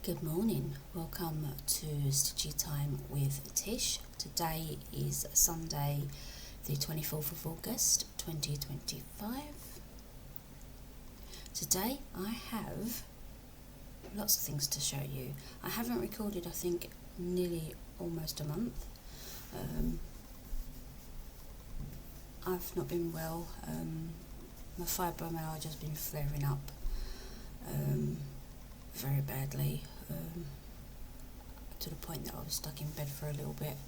Good morning, welcome to Stitchy Time with Tish. Today is Sunday the 24th of August 2025. Today I have lots of things to show you. I haven't recorded I think nearly almost a month. I've not been well. My fibromyalgia has been flaring up very badly, to the point that I was stuck in bed for a little bit,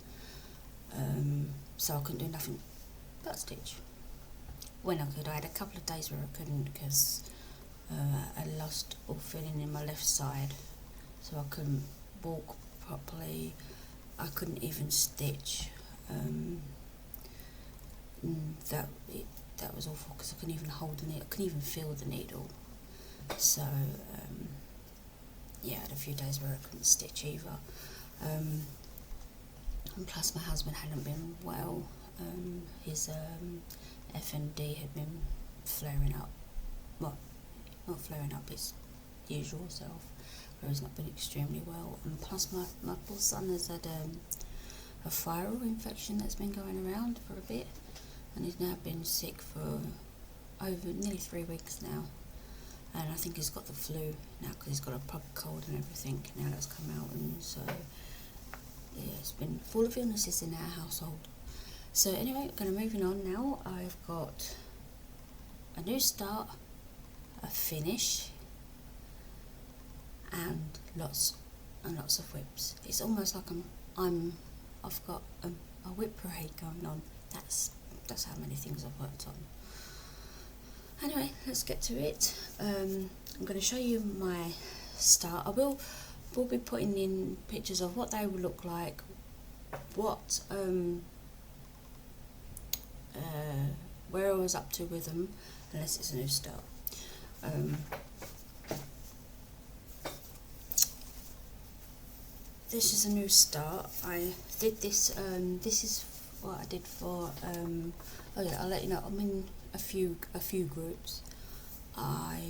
so I couldn't do nothing but stitch. When I could, I had a couple of days where I couldn't because I lost all feeling in my left side, so I couldn't walk properly, I couldn't even stitch. That was awful because I couldn't even hold the needle, I couldn't even feel the needle. So yeah, I had a few days where I couldn't stitch either. And plus my husband hadn't been well. His FND had been flaring up. Well, not flaring up, his usual self, where he's not been extremely well. And plus my poor son has had a viral infection that's been going around for a bit, and he's now been sick for over nearly 3 weeks now. And I think he's got the flu now because he's got a proper cold and everything now that's come out, and so yeah, it's been full of illnesses in our household. So anyway, moving on now. I've got a new start, a finish, and lots of whips. It's almost like I've got a whip parade going on. That's how many things I've worked on. Anyway, let's get to it. I'm going to show you my start. We'll be putting in pictures of what they will look like, what where I was up to with them, unless it's a new start. This is a new start. I did this. This is what I did for. Oh yeah, I'll let you know. I'm in a few groups. I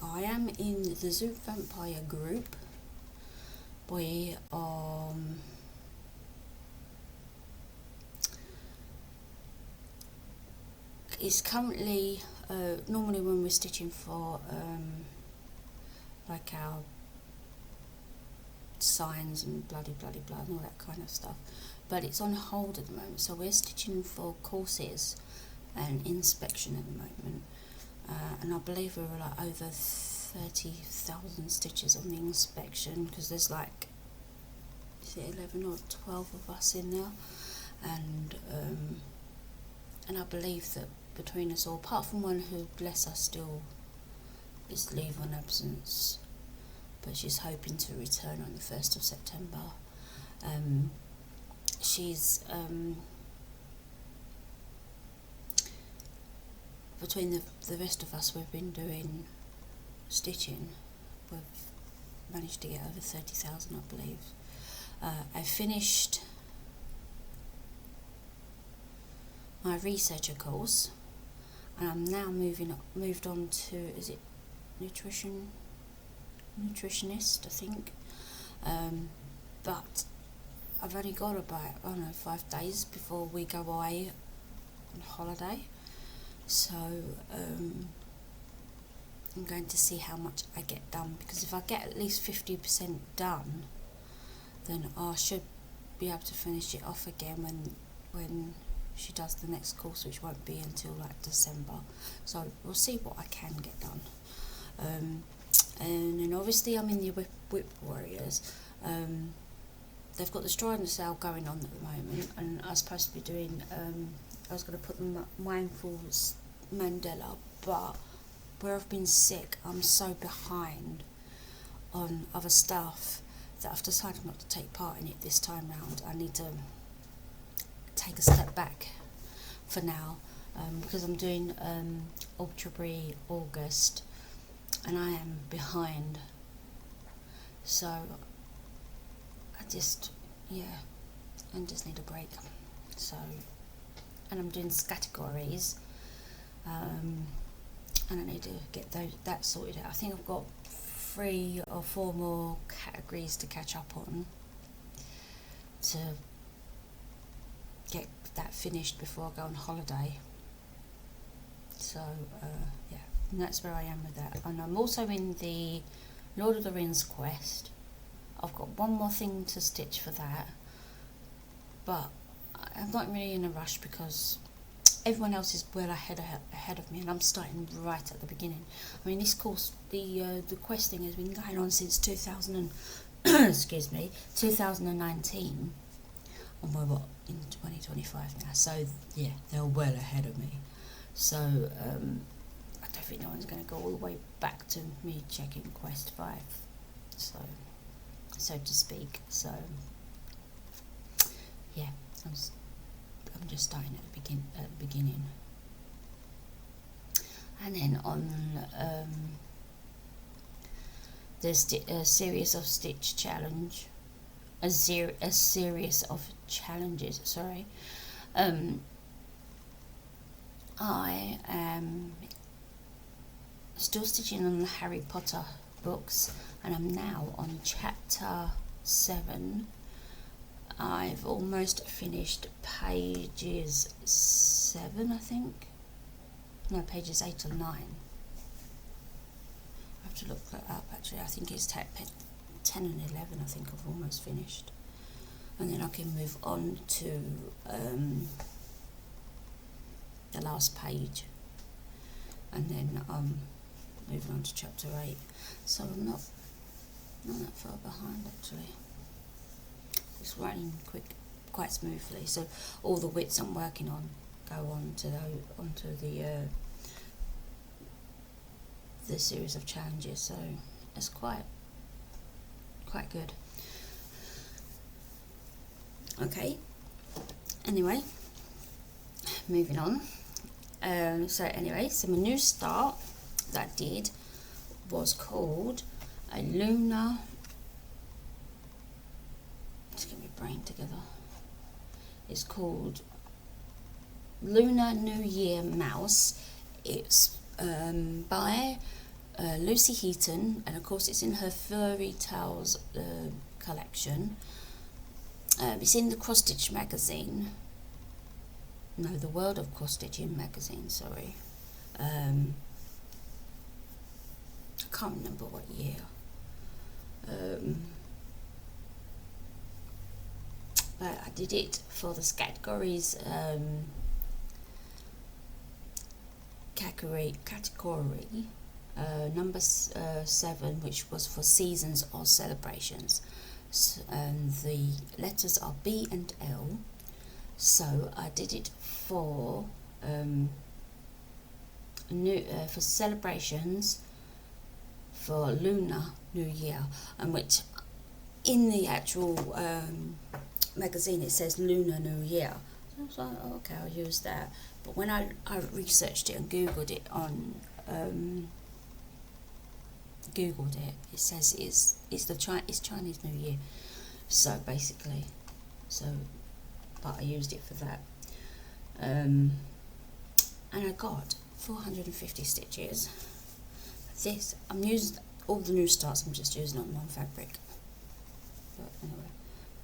am in the Zoo Vampire group. We is currently normally when we're stitching for like our signs and bloody blah and all that kind of stuff, but it's on hold at the moment, so we're stitching for courses and inspection at the moment, and I believe we were like over 30,000 stitches on the inspection, because there's like, is it 11 or 12 of us in there, and I believe that between us all, apart from one who, bless her, still is leave on absence, but she's hoping to return on the 1st of September. She's between the rest of us, we've been doing stitching. We've managed to get over 30,000, I believe. I finished my researcher course, and I'm now moved on to, is it nutritionist, I think. But I've only got about 5 days before we go away on holiday. So I'm going to see how much I get done, because if I get at least 50% done, then I should be able to finish it off again when she does the next course, which won't be until like December. So we'll see what I can get done. And then obviously I'm in the whip warriors. They've got the Strident sale going on at the moment, and I was supposed to be doing I was going to put the Mindful's Mandela, but where I've been sick, I'm so behind on other stuff that I've decided not to take part in it this time round. I need to take a step back for now, because I'm doing Ultra Brie August, and I am behind. So I just need a break. So, and I'm doing categories, and I need to get that sorted out. I think I've got 3 or 4 more categories to catch up on to get that finished before I go on holiday. So yeah, and that's where I am with that. And I'm also in the Lord of the Rings quest. I've got one more thing to stitch for that, but I'm not really in a rush because everyone else is well ahead of me, and I'm starting right at the beginning. I mean, this course, the quest thing has been going on since 2000 and excuse me, 2019, and we're what, in 2025 now. So yeah, they're well ahead of me. So I don't think no one's going to go all the way back to me checking quest 5, so to speak. So yeah, I'm just starting at the beginning, and then on there's a series of stitch challenge, a series of challenges. Sorry, I am still stitching on the Harry Potter books, and I'm now on chapter 7. I've almost finished pages 7, I think. No, pages 8 or 9. I have to look that up actually. I think it's 10 and 11, I think I've almost finished. And then I can move on to the last page. And then I'm moving on to chapter 8. So I'm not that far behind actually. It's running quite smoothly. So all the widths I'm working on go onto the series of challenges. So it's quite good. Okay. Anyway, moving on. So my new start that I did was called a lunar. Let's get my brain together. It's called Lunar New Year Mouse. It's by Lucy Heaton, and of course it's in her Furry Tales collection. It's in the Cross Stitch magazine. No, the World of Cross Stitching magazine, sorry. I can't remember what year. But I did it for the categories category number 7, which was for seasons or celebrations. And the letters are B and L. So I did it for for celebrations for Lunar New Year, and which in the actual magazine it says Lunar New Year. So I was like, oh, okay, I'll use that. But when I researched it and googled it on it says it's Chinese New Year. So basically, but I used it for that. And I got 450 stitches. This, I'm using all the new starts, I'm just using on one fabric. But anyway,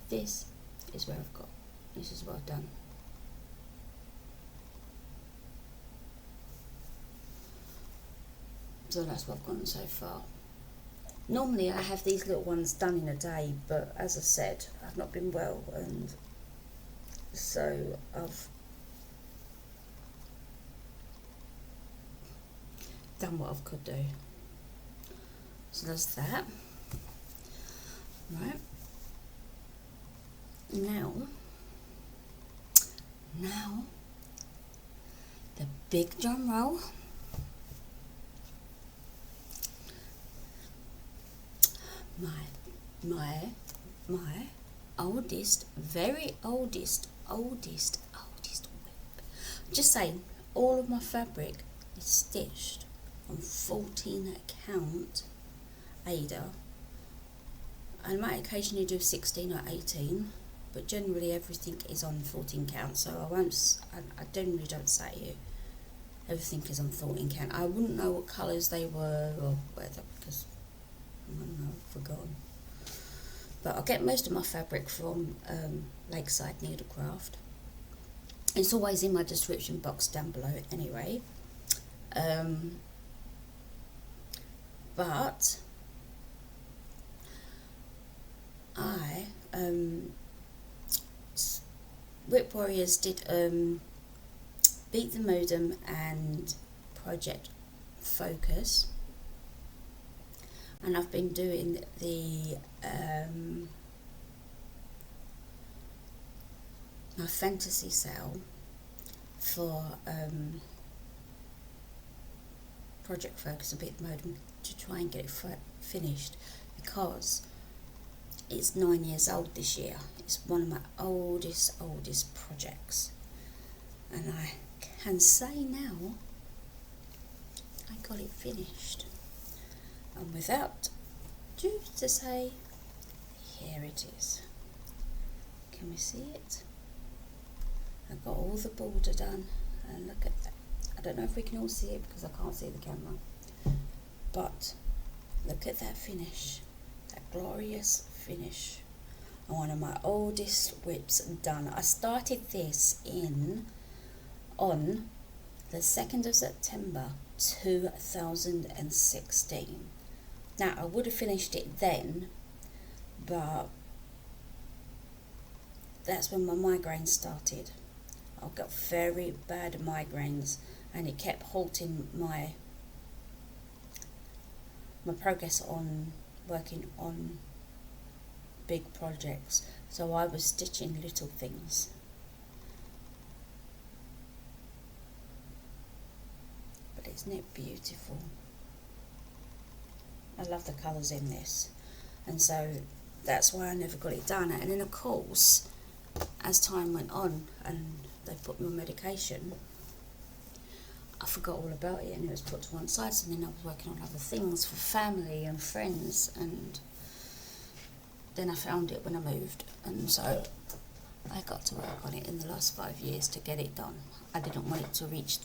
this is where I've got, this is what I've done. So that's what I've gotten so far. Normally I have these little ones done in a day, but as I said, I've not been well, and so I've done what I could do. So there's that. Right. Now the big drum roll. My oldest, very oldest WIP. Just saying, all of my fabric is stitched on 14 count Ada. I might occasionally do 16 or 18, but generally everything is on 14 count, so I generally don't say it. Everything is on 14 count. I wouldn't know what colours they were or whether, because I've forgotten. But I get most of my fabric from Lakeside Needlecraft. It's always in my description box down below anyway. But I WIP Warriors did Beat the Modem and Project Focus, and I've been doing the my fantasy sale for Project Focus and Beat the Modem to try and get it finished, because it's 9 years old this year. It's one of my oldest projects, and I can say now I got it finished. And without due to say, here it is. Can we see it? I've got all the border done, and look at that. I don't know if we can all see it because I can't see the camera, but look at that finish, that glorious finish. And one of my oldest WIPs done. I started this on the 2nd of September 2016. Now I would have finished it then, but that's when my migraines started. I got very bad migraines, and it kept halting my progress on working on big projects. So I was stitching little things. But isn't it beautiful? I love the colours in this, and so that's why I never got it done. And then of course, as time went on and they put me on medication, I forgot all about it and it was put to one side. So then I was working on other things for family and friends, and then I found it when I moved, and so I got to work on it in the last 5 years to get it done. I didn't want it to reach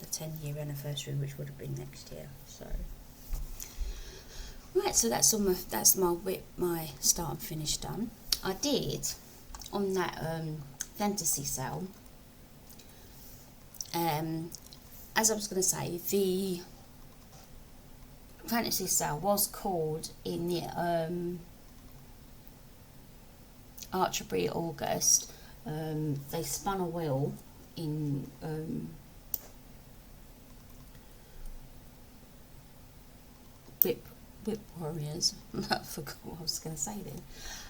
the 10-year anniversary, which would have been next year. So right, so that's my WIP, my start and finish done. I did on that fantasy sale. As I was going to say, the fantasy sale was called in the Archebury August. They spun a wheel in WIP Warriors. I forgot what I was going to say then.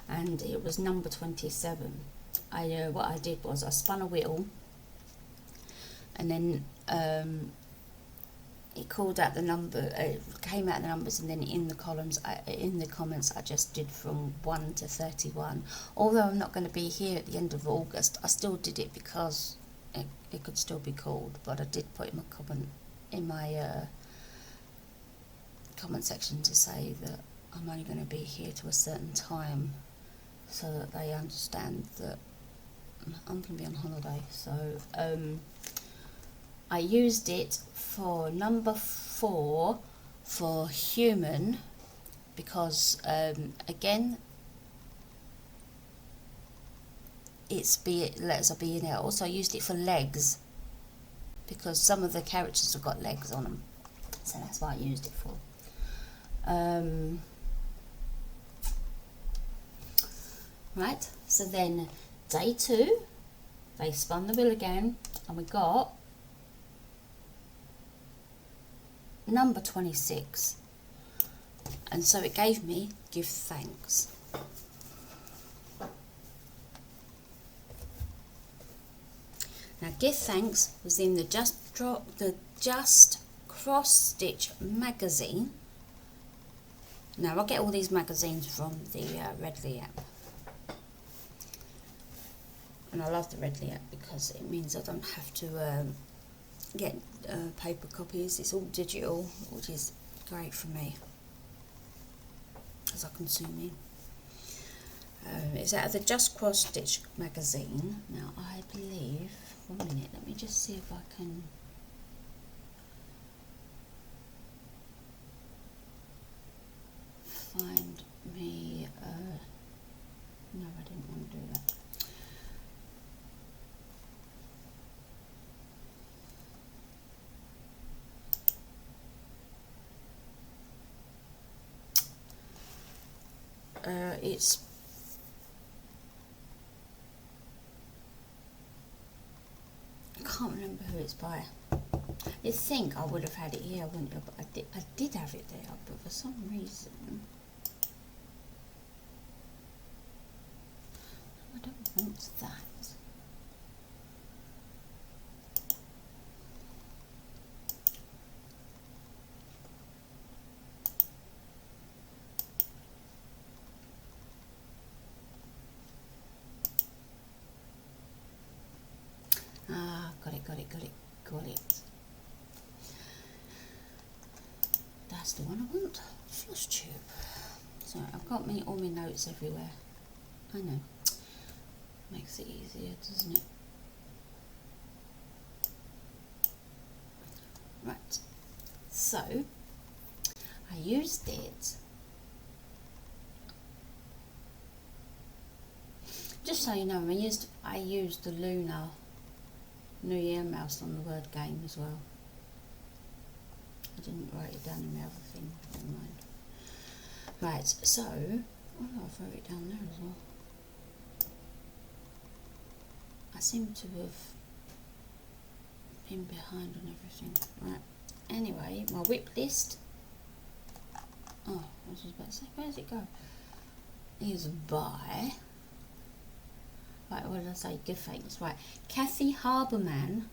And it was number 27. What I did was I spun a wheel, and then it called out the number, it came out the numbers, and then in the columns, in the comments, I just did from 1 to 31. Although I'm not going to be here at the end of August, I still did it because it could still be called. But I did put in my comment section to say that I'm only going to be here to a certain time, so that they understand that I'm going to be on holiday. So I used it for number 4 for human, because again, it's letters are being out. Also I used it for legs, because some of the characters have got legs on them, so that's what I used it for. Right, so then day 2, they spun the wheel again, and we got number 26, and so it gave me give thanks. Now give thanks was in the Just Cross Stitch magazine. Now I get all these magazines from the Redley app, and I love the Redley app because it means I don't have to get paper copies. It's all digital, which is great for me as I consume it. It's out of the Just Cross Stitch magazine. Now I believe, 1 minute, let me just see if I can find me, no, I didn't want to do that. It's I can't remember who it's by. You'd think I would have had it here, wouldn't you? But I did have it there, but for some reason I don't want that. Ah, got it. That's the one I want. FlossTube. So I've got all my notes everywhere. I know. Makes it easier, doesn't it? Right. So I used it. Just so you know, I used the Lunar New Year mouse on the word game as well. I didn't write it down in my other thing, never mind. Right, so, oh no, I wrote it down there as well. I seem to have been behind on everything. Right, anyway, my WIP list. Oh, I was about to say, where does it go? Is by, right, what did I say? Give thanks. Right, Kathy Harberman.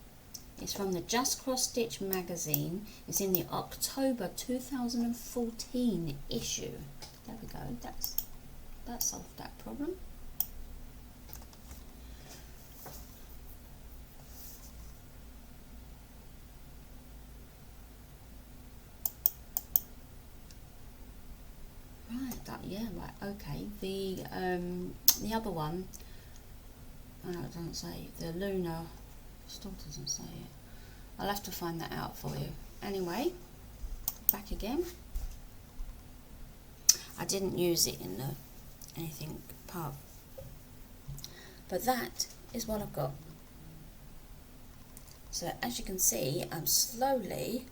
It's from the Just Cross Stitch magazine. It's in the October 2014 issue. There we go. That solved that problem. Right. Yeah. Right. Okay. The other one. Oh, it doesn't say. The Lunar still doesn't say it. I'll have to find that out for you. Anyway, back again. I didn't use it in the anything part, but that is what I've got. So as you can see, I'm slowly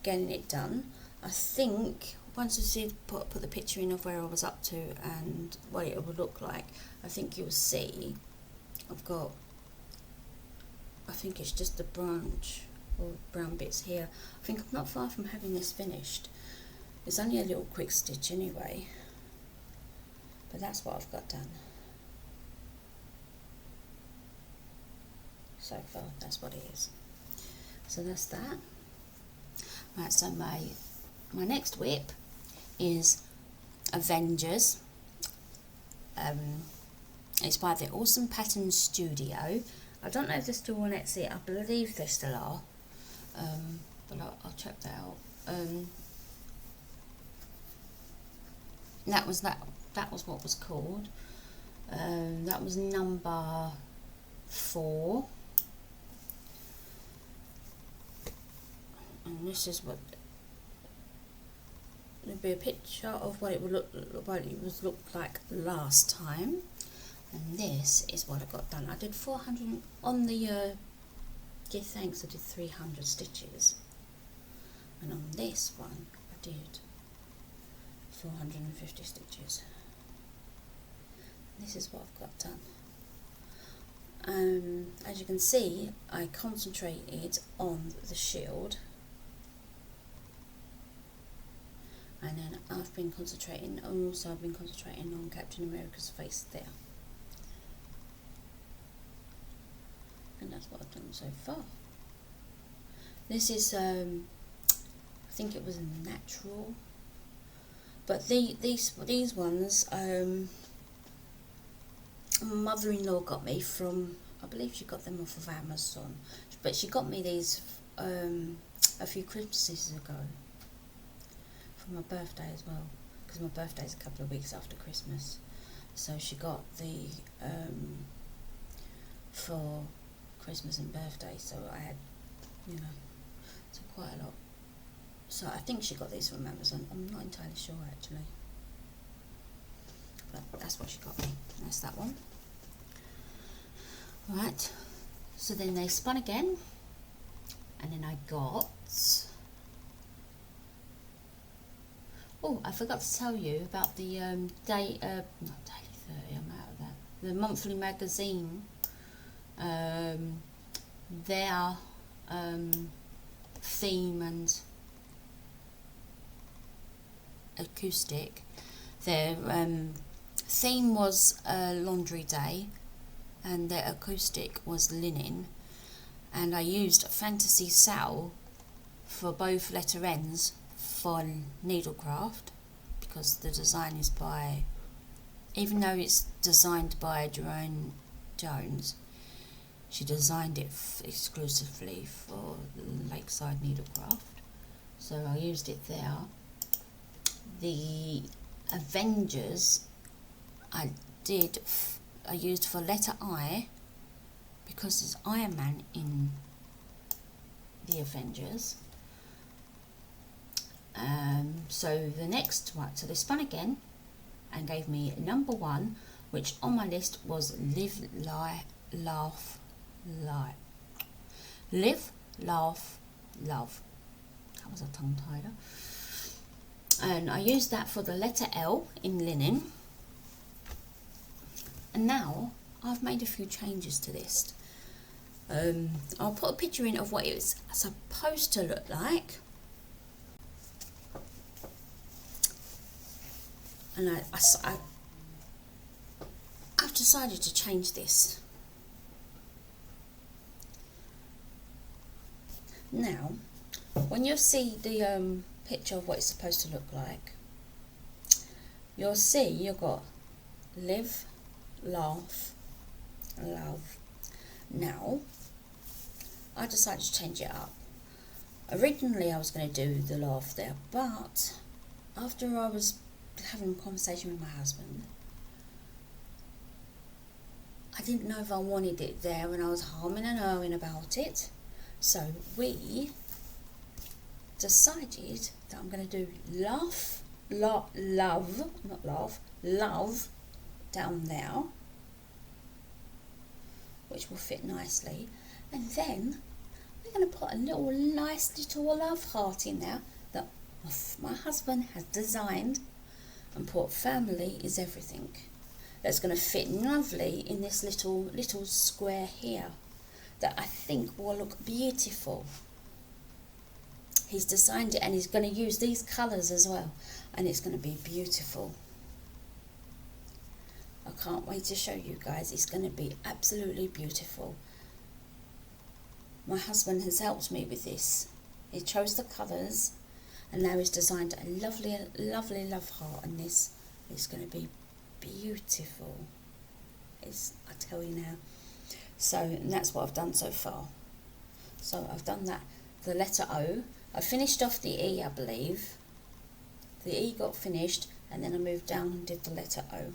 getting it done. I think once I see put the picture in of where I was up to and what it would look like, I think you'll see I've got, I think it's just the branch or brown bits here. I think I'm not far from having this finished. It's only a little quick stitch anyway, but that's what I've got done. So far, that's what it is. So that's that. Right, so my next WIP is Avengers. It's by the Awesome Pattern Studio. I don't know if they're still on Etsy. I believe they still are, but I'll check that out. That was what was called. That was number 4, and this is what there'll be a picture of what it would look like last time. And this is what I got done. I did 400 on the give thanks. I did 300 stitches, and on this one I did 450 stitches. This is what I've got done. As you can see, I concentrated on the shield, and then I've been concentrating, and also I've been concentrating on Captain America's face there. And that's what I've done so far. This is, I think it was a natural, but these ones, my mother-in-law got me from, I believe she got them off of Amazon, but she got me these a few Christmases ago for my birthday as well, because my birthday is a couple of weeks after Christmas. So she got the for Christmas and birthday, so I had, so quite a lot. So I think she got these from Amazon. I'm not entirely sure actually. that's what she got me. That's that one. Right, so then they spun again, and then I got, oh, I forgot to tell you about the not Daily 30, I'm out of that, the monthly magazine, their theme and acoustic. Their theme was laundry day, and their acoustic was linen, and I used Fantasy Sal for both letter ends for needlecraft, because the design is by, even though it's designed by Jerome Jones, she designed it exclusively for Lakeside Needlecraft, so I used it there. The Avengers I used for letter I, because there's Iron Man in the Avengers. So the next one, so they spun again and gave me number 1, which on my list was live, laugh, lie. Live, laugh, love. That was a tongue tiger. And I used that for the letter L in linen. And now I've made a few changes to this. I'll put a picture in of what it's supposed to look like. And I've decided to change this. Now, when you see the picture of what it's supposed to look like, you'll see you've got live, laugh, love. Now, I decided to change it up. Originally I was going to do the laugh there, but after I was having a conversation with my husband, I didn't know if I wanted it there, and I was humming and hawing about it. So we decided that I'm going to do love, not laugh, love down there, which will fit nicely, and then we're going to put a little nice little love heart in there that my husband has designed and put family is everything. That's going to fit lovely in this little square here, that I think will look beautiful. He's designed it, and he's going to use these colours as well, and it's going to be beautiful. I can't wait to show you guys. It's going to be absolutely beautiful. My husband has helped me with this. He chose the colours, and now he's designed a lovely love heart, and this is going to be beautiful. I tell you now. So, and that's what I've done so far. So I've done that, the letter O. I finished off the E, I believe. The E got finished, and then I moved down and did the letter O.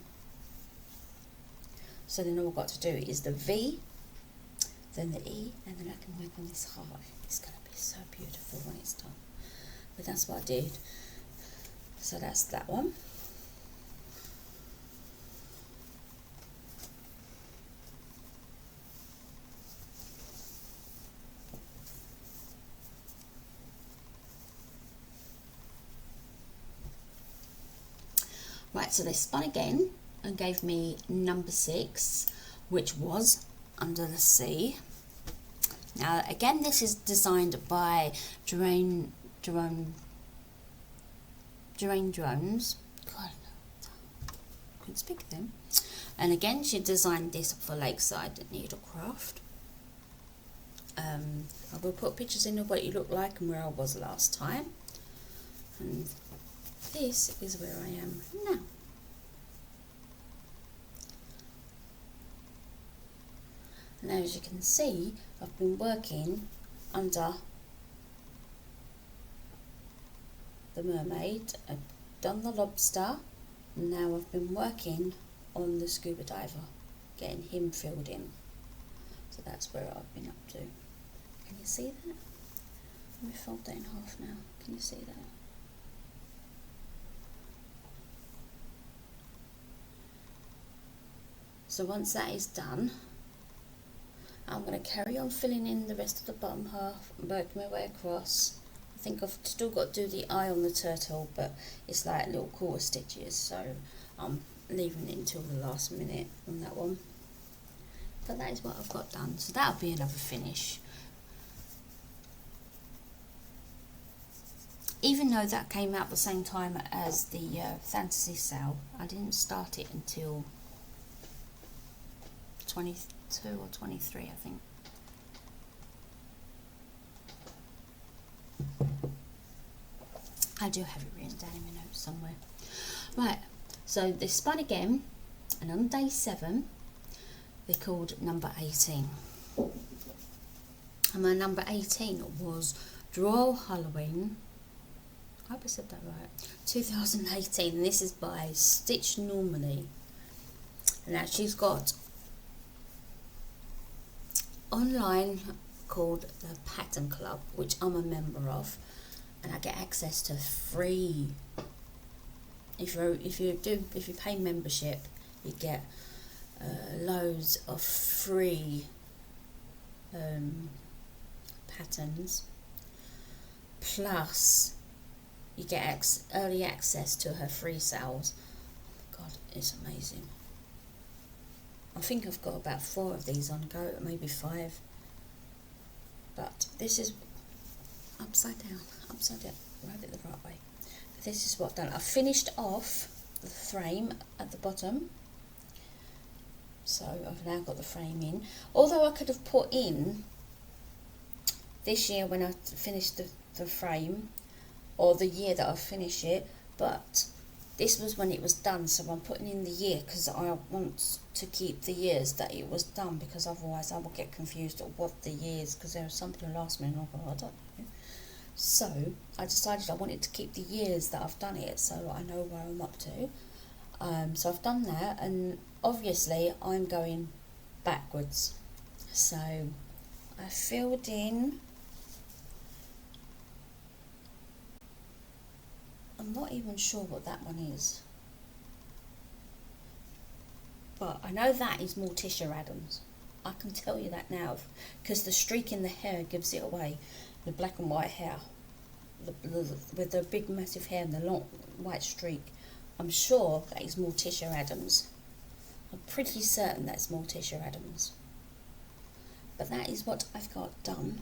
So then all I've got to do is the V, then the E, and then I can work on this heart. It's going to be so beautiful when it's done. But that's what I did. So that's that one. Right, so they spun again and gave me number 6, which was Under the Sea. Now again, this is designed by Jerome Jones. God, couldn't speak then. And again, she designed this for Lakeside Needlecraft. I will put pictures in of what it looked like and where I was last time. And this is where I am now. And as you can see, I've been working under the mermaid. I've done the lobster, and now I've been working on the scuba diver, getting him filled in. So that's where I've been up to. Can you see that? Let me fold that in half now. Can you see that? So once that is done, I'm going to carry on filling in the rest of the bottom half and work my way across. I think I've still got to do the eye on the turtle, but it's like little quarter stitches, so I'm leaving it until the last minute on that one. But that is what I've got done, so that'll be another finish. Even though that came out the same time as the fantasy sale, I didn't start it until 22 or 23, I think. I do have it written down in my notes somewhere. Right, so they spun again, and on day 7 they called number 18. And my number 18 was Draw Halloween. I hope I said that right. 2018, and this is by Stitch Normally. Now she's got online called the Pattern Club, which I'm a member of, and I get access to free. If you pay membership, you get loads of free patterns, plus you get early access to her free sales. Oh my god, it's amazing. I think I've got about 4 of these on go, maybe 5. But this is upside down, write it the right way. This is what I've done. I finished off the frame at the bottom. So I've now got the frame in. Although I could have put in this year when I finished the frame, or the year that I finish it, but this was when it was done, so I'm putting in the year because I want to keep the years that it was done, because otherwise I will get confused at what the years, because there are some people who ask me and I don't know. So I decided I wanted to keep the years that I've done it, so I know where I'm up to. So I've done that, and obviously I'm going backwards. So I filled in, I'm not even sure what that one is, but I know that is Morticia Adams. I can tell you that now, because the streak in the hair gives it away. The black and white hair, with the big massive hair and the long white streak. I'm sure that is Morticia Adams. I'm pretty certain that's Morticia Adams. But that is what I've got done.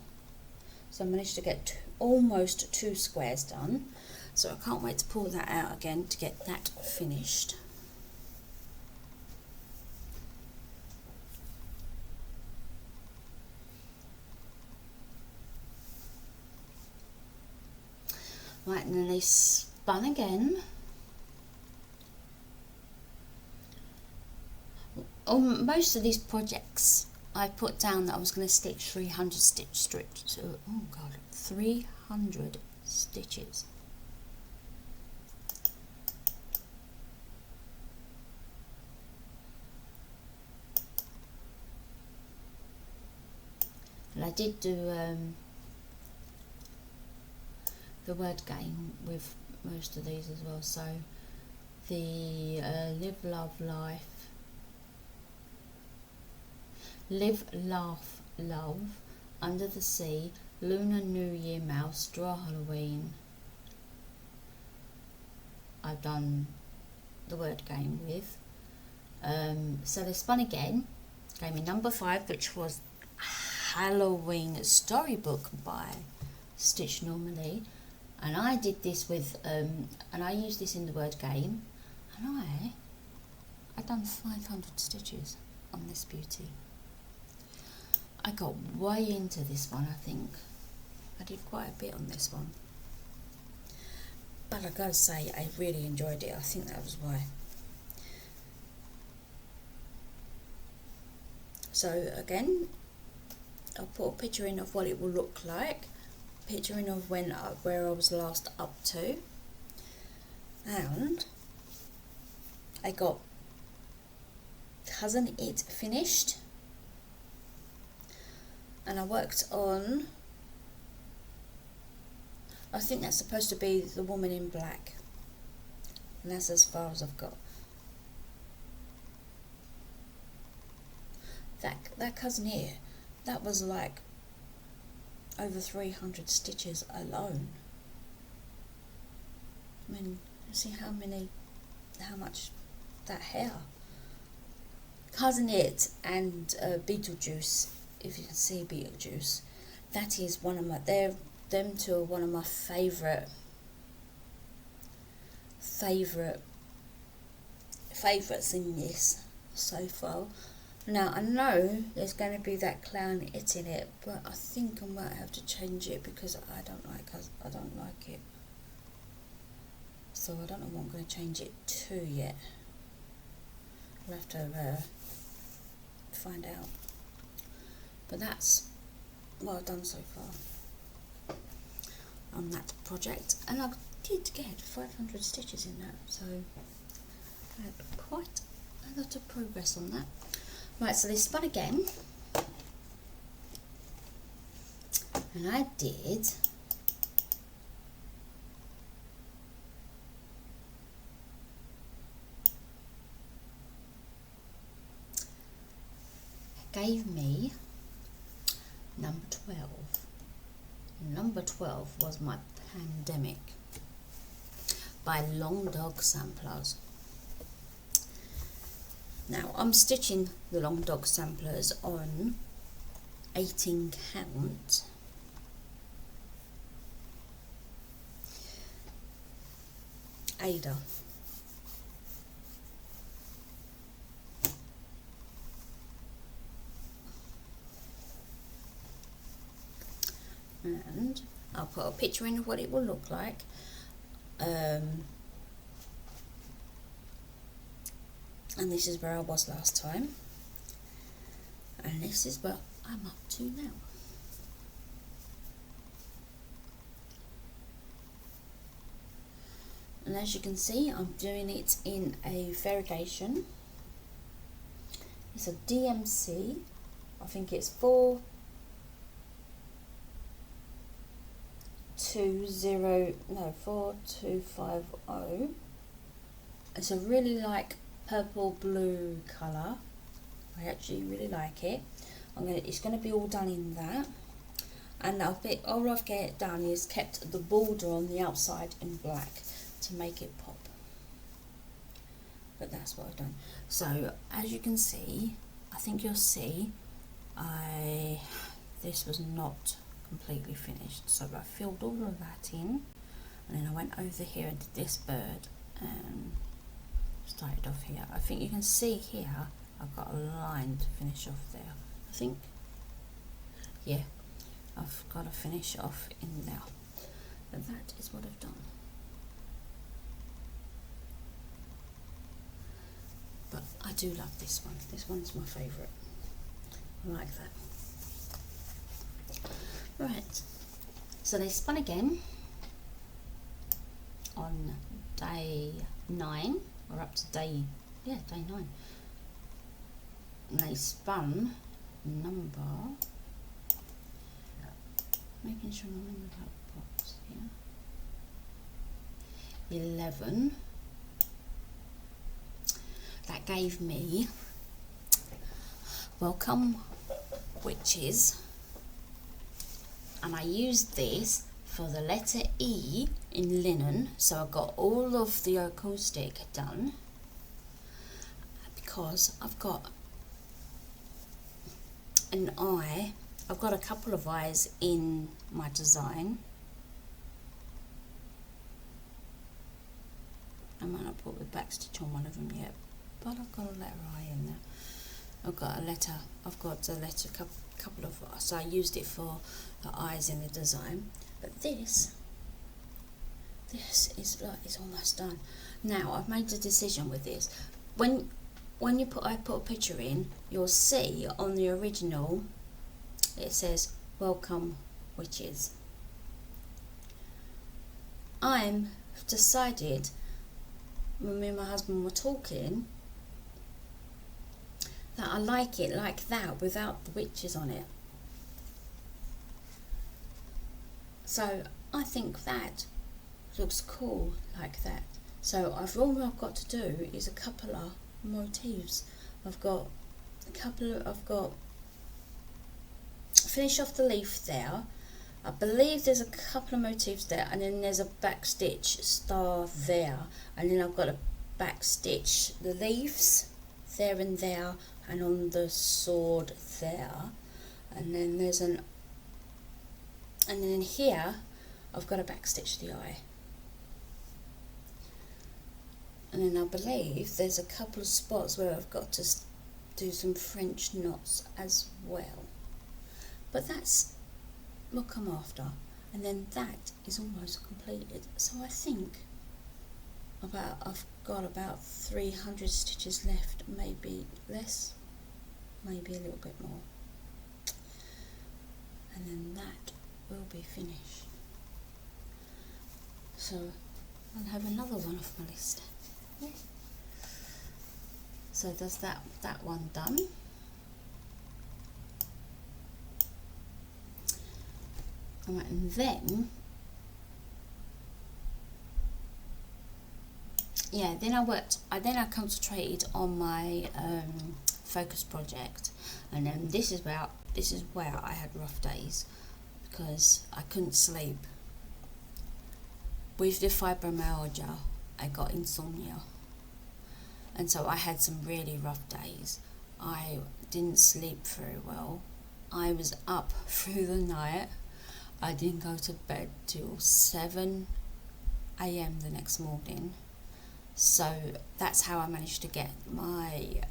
So I managed to get almost 2 squares done. So I can't wait to pull that out again to get that finished. Right, and then they spun again. On most of these projects, I put down that I was going to stitch 300 stitches. Oh god, 300 stitches. And I did do the word game with most of these as well. So the live, love, life, live, laugh, love, under the sea, Lunar New Year mouse, draw Halloween. I've done the word game with. So they spun again, gave me number 5, which was Halloween Storybook by Stitch Normally, and I did this with and I used this in the word game, and I've done 500 stitches on this beauty. I got way into this one. I think I did quite a bit on this one, but I gotta say I really enjoyed it. I think that was why. So again, I'll put a picture in of what it will look like, picture in of where I was last up to, and I got Cousin It finished, and I worked on, I think that's supposed to be the woman in black, and that's as far as I've got. that cousin here, that was like over 300 stitches alone. I mean, see how much that hair. Cousin It and Beetlejuice, if you can see Beetlejuice, that is one of my, them two are one of my favourites in this so far. Now I know there's going to be that Clown It in it, but I think I might have to change it because I don't like it. So I don't know what I'm going to change it to yet. I'll have to find out. But that's what I've done so far on that project, and I did get 500 stitches in that, so I had quite a lot of progress on that. Right, so they spun again, and I did gave me number 12. Number 12 was my Pandemic by Long Dog Samplers. Now I'm stitching the Long Dog Samplers on 18 count. Ada. And I'll put a picture in of what it will look like. And this is where I was last time, and this is where I'm up to now. And as you can see, I'm doing it in a variegation. It's a DMC, I think it's 4250. It's a really like purple blue colour. I actually really like it. It's gonna be all done in that, and all I've done is kept the border on the outside in black to make it pop. But that's what I've done. So as you can see, I think you'll see this was not completely finished, so I filled all of that in, and then I went over here and did this bird and started off here. I think you can see here I've got a line to finish off there. I think, yeah, I've got to finish off in there. But that is what I've done. But I do love this one. This one's my favourite. I like that. Right, so they spun again on day 9. We're up to day 9. And they spun number, making sure I'm in the right box here, 11. That gave me Welcome Witches, and I used this for the letter E in linen, so I got all of the acoustic done because I've got an eye. I've got a couple of eyes in my design. I might not put the back stitch on one of them yet, but I've got a letter I in there. I've got a letter, couple of, so I used it for the eyes in the design. But this is like, it's almost done. Now I've made a decision with this. When I put a picture in, you'll see on the original it says Welcome Witches. I'm decided, when me and my husband were talking, that I like it like that without the witches on it. So I think that looks cool like that. So all I've got to do is a couple of motifs. I've got I've got finish off the leaf there. I believe there's a couple of motifs there, and then there's a back stitch star there, and then I've got a back stitch the leaves there and there, and on the sword there, and then there's and then here I've got a back stitch the eye, and then I believe there's a couple of spots where I've got to do some French knots as well, but that's will come after, and then that is almost completed. So I think I've got about 300 stitches left, maybe less, maybe a little bit more, and then that will be finished. So I'll have another one off my list. Yeah. So there's that one done. Alright, and then I concentrated on my focus project, and then this is where I had rough days because I couldn't sleep. With the fibromyalgia, I got insomnia, and so I had some really rough days. I didn't sleep very well. I was up through the night. I didn't go to bed till 7 AM the next morning. So that's how I managed to get my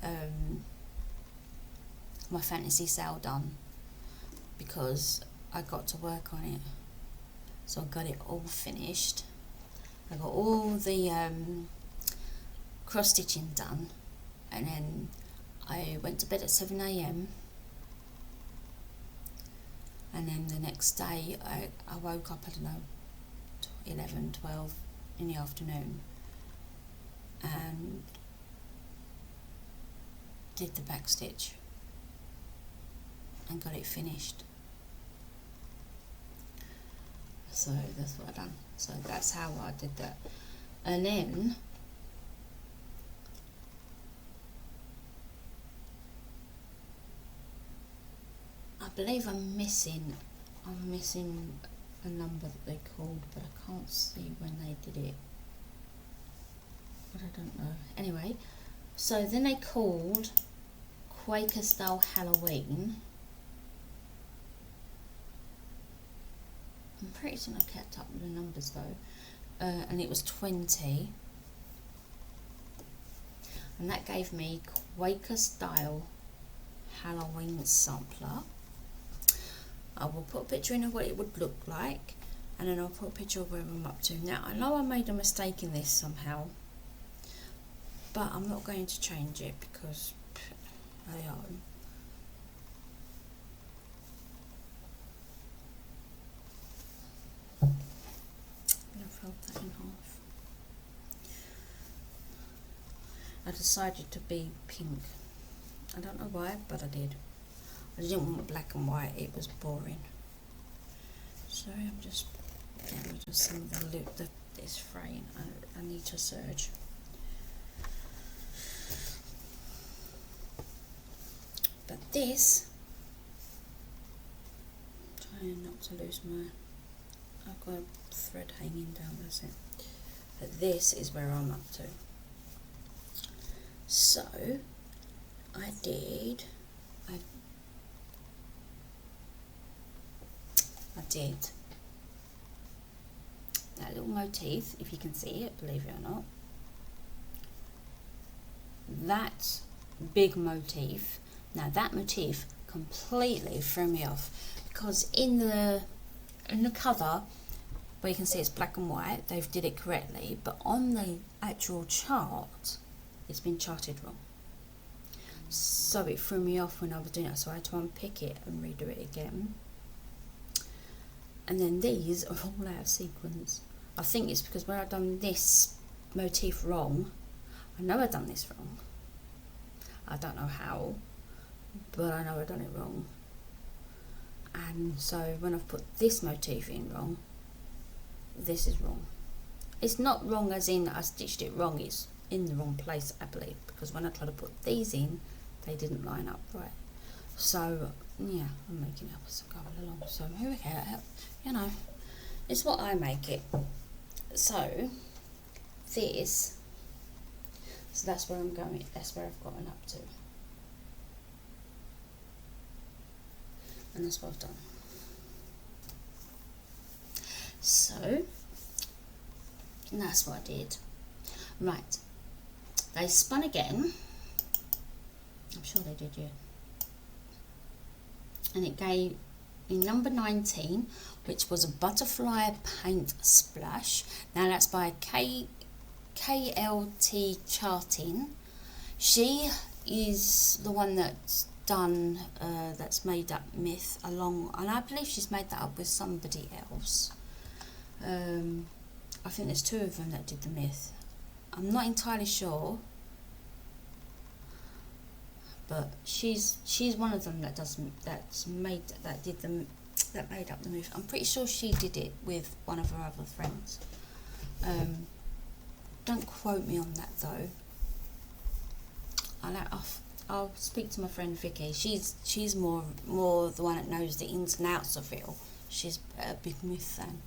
my fantasy sale done, because I got to work on it. So I got it all finished. I got all the cross stitching done, and then I went to bed at 7 AM. And then the next day I woke up, I don't know, 11, 12 in the afternoon, and did the back stitch and got it finished. So that's what I done. So that's how I did that. And then I believe I'm missing a number that they called, but I can't see when they did it. But I don't know. Anyway, so then they called Quaker Style Halloween. I'm pretty certain I kept up with the numbers though. And it was 20. And that gave me Quaker Style Halloween sampler. I will put a picture in of what it would look like, and then I'll put a picture of where I'm up to. Now I know I made a mistake in this somehow, but I'm not going to change it because I own. I fold that in half. I decided to be pink. I don't know why, but I did. I didn't want black and white, it was boring. Sorry, I'm just getting rid of some of the loop that is fraying. I need to serge. But this, trying not to lose my, I've got a thread hanging down, that's it. But this is where I'm up to. So, I did that little motif, if you can see it, believe it or not. That big motif. Now that motif completely threw me off, because in the cover where you can see it's black and white, they've did it correctly, but on the actual chart it's been charted wrong. So it threw me off when I was doing it, so I had to unpick it and redo it again. And then these are all out of sequence. I think it's because when I've done this motif wrong, I know I've done this wrong. I don't know how, but I know I've done it wrong. And so when I've put this motif in wrong, this is wrong. It's not wrong as in I stitched it wrong, it's in the wrong place, I believe, because when I try to put these in, they didn't line up right. So yeah, I'm making it up as I go along. So here we go. You know, it's what I make it. So this, so that's where I'm going. That's where I've gotten up to, and that's what I've done. So that's what I did. Right, they spun again. I'm sure they did, yeah. And it gave in number 19, which was a butterfly paint splash. Now that's by KLT Charting. She is the one that's done, that's made that myth along, and I believe she's made that up with somebody else. I think there's two of them that did the myth. I'm not entirely sure, but she's one of them that made up the myth. I'm pretty sure she did it with one of her other friends. Don't quote me on that though. I'll speak to my friend Vicky. She's more the one that knows the ins and outs of it all. She's a big myth fan,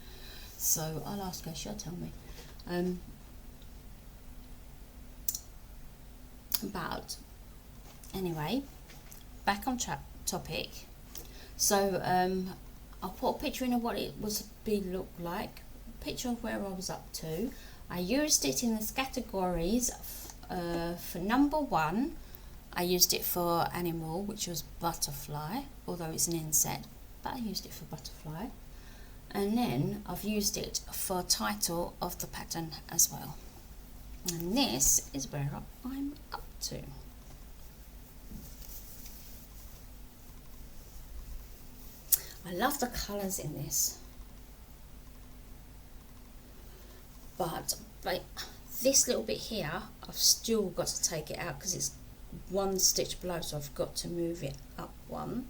so I'll ask her. She'll tell me. But anyway, back on topic. So I'll put a picture in of what it was look like. Picture of where I was up to. I used it in the categories for number 1. I used it for animal, which was butterfly, although it's an insect, but I used it for butterfly. And then I've used it for title of the pattern as well. And this is where I'm up to. I love the colours in this, but this little bit here, I've still got to take it out because it's one stitch below, so I've got to move it up one.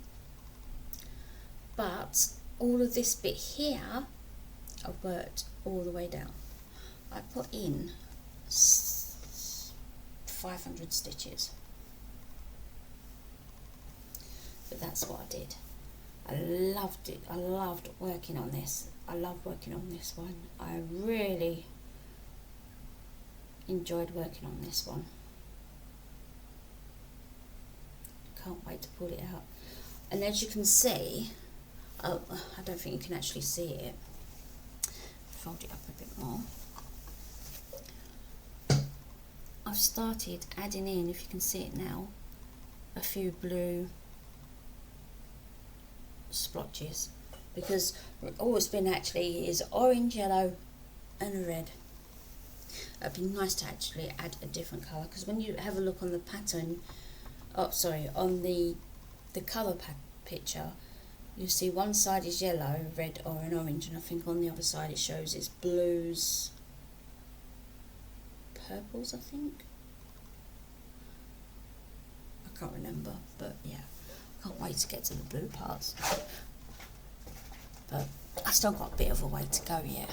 But all of this bit here, I've worked all the way down. I put in 500 stitches, but that's what I did. I loved it. I loved working on this. I love working on this one. I really enjoyed working on this one. Can't wait to pull it out. And as you can see, oh, I don't think you can actually see it. Fold it up a bit more. I've started adding in, if you can see it now, a few blue splotches, because all it's been actually is orange, yellow and red. It'd be nice to actually add a different colour, because when you have a look on the pattern, on the colour picture, you see one side is yellow, red or an orange, and I think on the other side it shows it's blues, purples, I think. I can't remember, but yeah, I can't wait to get to the blue parts. But I still got a bit of a way to go yet.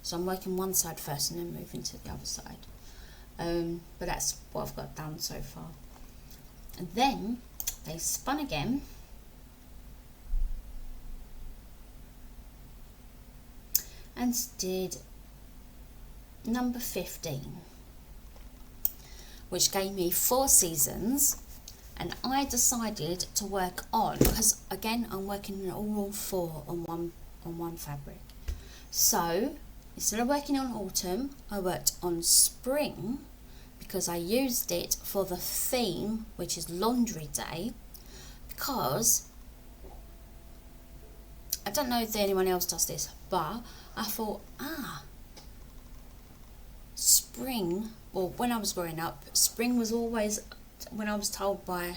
So I'm working one side first and then moving to the other side. But that's what I've got done so far. And then they spun again. And did number 15, which gave me 4 seasons, and I decided to work on, because again I'm working all 4 on one fabric. So instead of working on autumn, I worked on spring, because I used it for the theme, which is laundry day, because I don't know if anyone else does this, but I thought, spring, well, when I was growing up, spring was always, when I was told by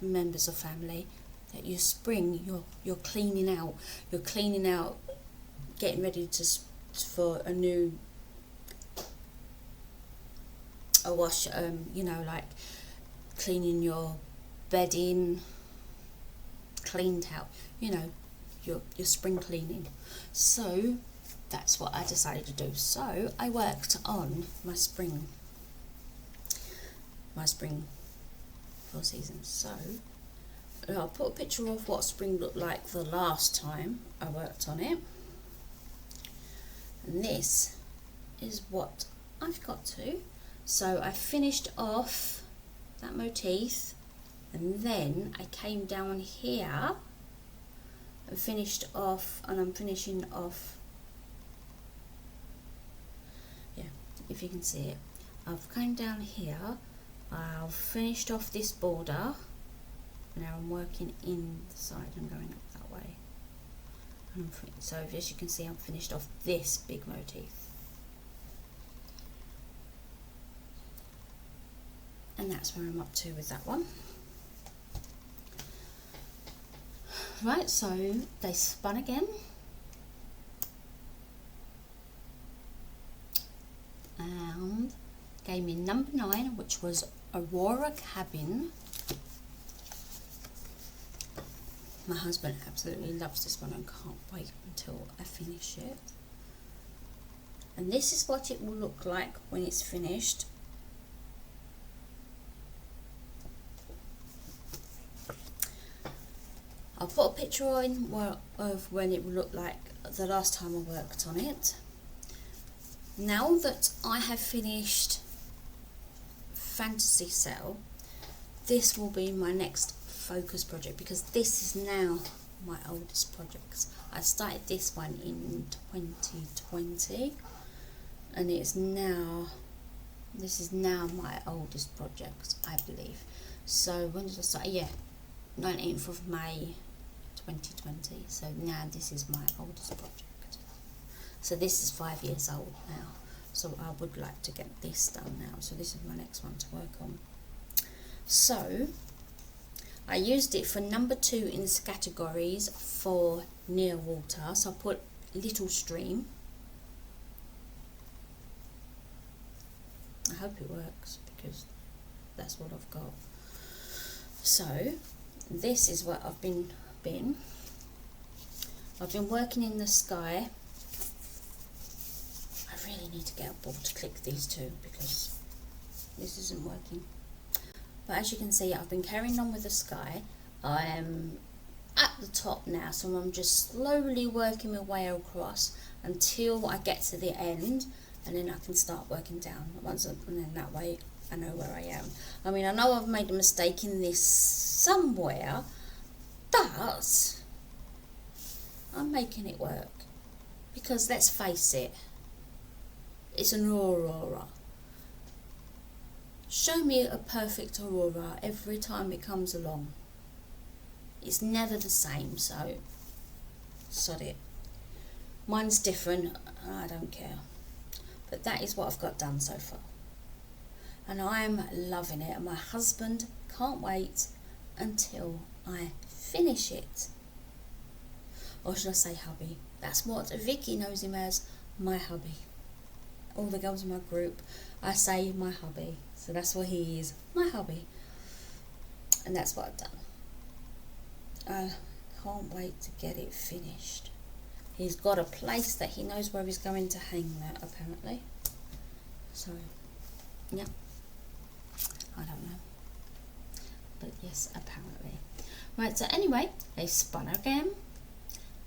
members of family that you spring, you're cleaning out, getting ready for a wash, you know, like cleaning your bedding, cleaned out, you know, your spring cleaning. So that's what I decided to do. So I worked on my spring. my spring fall season. So I'll put a picture of what spring looked like the last time I worked on it, and this is what I've got to. So I finished off that motif, and then I came down here and finished off, and I'm finishing off, yeah, if you can see it, I've come down here, I've finished off this border, and now I'm working inside, I'm going up that way, and so as you can see, I'm finished off this big motif. And that's where I'm up to with that one. Right, so they spun again. And gave me number 9, which was Aurora Cabin. My husband absolutely loves this one and can't wait until I finish it. And this is what it will look like when it's finished. I'll put a picture in of when it will look like the last time I worked on it. Now that I have finished Fantasy Cell, this will be my next focus project, because this is now my oldest project. I started this one in 2020, and this is now my oldest project, I believe. So when did I start? Yeah, 19th of May 2020. So now this is my oldest project. So this is 5 years old now. So I would like to get this done now. So this is my next one to work on. So I used it for number 2 in the categories for near water. So I put little stream. I hope it works, because that's what I've got. So this is what I've been working in the sky. I really need to get a board to click these two, because this isn't working. But as you can see, I've been carrying on with the sky. I am at the top now, so I'm just slowly working my way across until I get to the end, and then I can start working down. And then that way I know where I am. I mean, I know I've made a mistake in this somewhere, but I'm making it work, because let's face it, it's an aurora. Show me a perfect aurora every time it comes along. It's never the same, so sod it. Mine's different, I don't care. But that is what I've got done so far. And I'm loving it, and my husband can't wait until I finish it. Or should I say hubby? That's what Vicky knows him as, my hubby. All the girls in my group, I say my hubby. So that's what he is, my hubby. And that's what I've done. I can't wait to get it finished. He's got a place that he knows where he's going to hang that, apparently. So, yeah. I don't know. But yes, apparently. Right, so anyway, they spun again